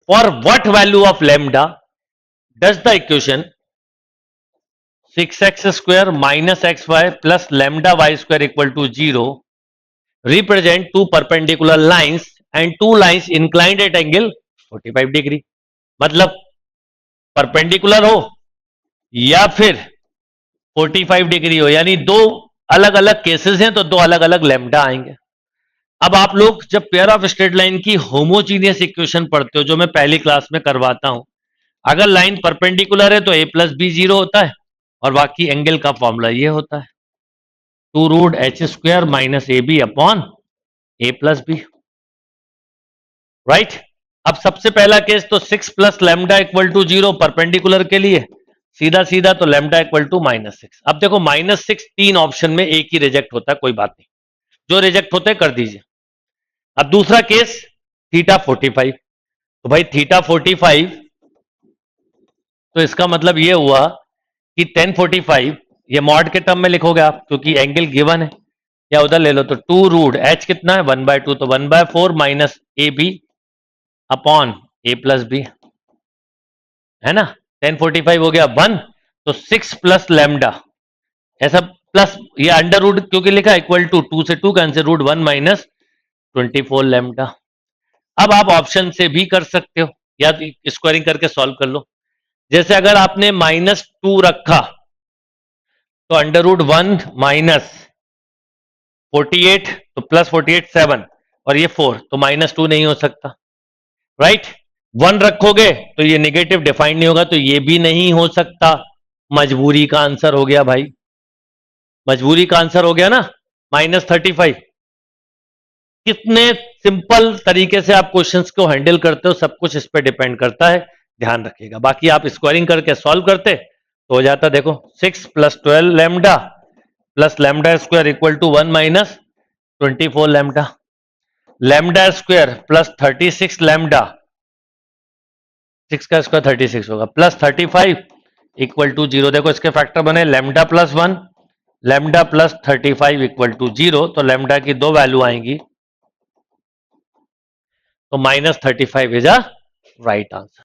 For what value of lambda does the equation 6x square minus xy plus lambda y square equal to 0 represent two perpendicular lines and two lines inclined at angle 45 degree. मतलब perpendicular हो या फिर 45 degree हो, यानी दो अलग अलग cases हैं तो दो अलग अलग लैम्डा आएंगे. अब आप लोग जब पेयर ऑफ स्ट्रेट लाइन की होमोजीनियस इक्वेशन पढ़ते हो, जो मैं पहली क्लास में करवाता हूं, अगर लाइन परपेंडिकुलर है तो a प्लस बी 0 होता है और बाकी एंगल का फॉर्मूला ये होता है 2 root H square minus A B upon A plus B. Right. अब सबसे पहला केस तो 6 plus lambda equal to 0 perpendicular के लिए सीधा सीधा तो लैम्डा इक्वल टू -6. अब देखो -6 तीन ऑप्शन में एक ही रिजेक्ट होता है, कोई बात नहीं, जो रिजेक्ट होते कर दीजिए. अब दूसरा केस थीटा 45. तो भाई थीटा 45, तो इसका मतलब ये हुआ कि 1045 ये मॉड के टर्म में लिखोगे आप क्योंकि एंगल गिवन है, या उधर ले लो तो 2 रूट एच कितना है 1/2, तो 1/4 minus A B upon A plus B है ना. 1045 हो गया 1, तो 6 प्लस लैम्डा ऐसा प्लस ये अंडर रूट क्योंकि लिखा इक्वल टू 2 से 2 कैंसिल रूट 1 माइनस 24 लैम्डा. अब आप ऑप्शन से भी कर सकते हो या स्क्वायरिंग करके सॉल्व कर लो. जैसे अगर आपने -2 रखा तो अंडर रूट 1 माइनस 48 तो प्लस 48 7 और ये 4 तो -2 नहीं हो सकता. राइट. 1 रखोगे तो ये नेगेटिव डिफाइंड नहीं होगा तो ये भी नहीं हो सकता. मजबूरी का आंसर हो गया भाई, मजबूरी का आंसर हो गया ना -35. कितने सिंपल तरीके से आप क्वेश्चंस को हैंडल करते हो सब कुछ इस पे डिपेंड करता है, ध्यान रखिएगा. बाकी आप स्क्वायरिंग करके सॉल्व करते तो हो जाता. देखो 6 plus 12 lambda plus lambda square equal to 1 minus 24 lambda. Lambda square plus 36 lambda, 6 का स्क्वायर 36 होगा, प्लस 35 इक्वल टू 0. देखो इसके फैक्टर बने lambda plus 1 lambda plus 35 equal to 0, तो लैम्डा की दो वैल्यू आएंगी तो -35 इज अ राइट आंसर.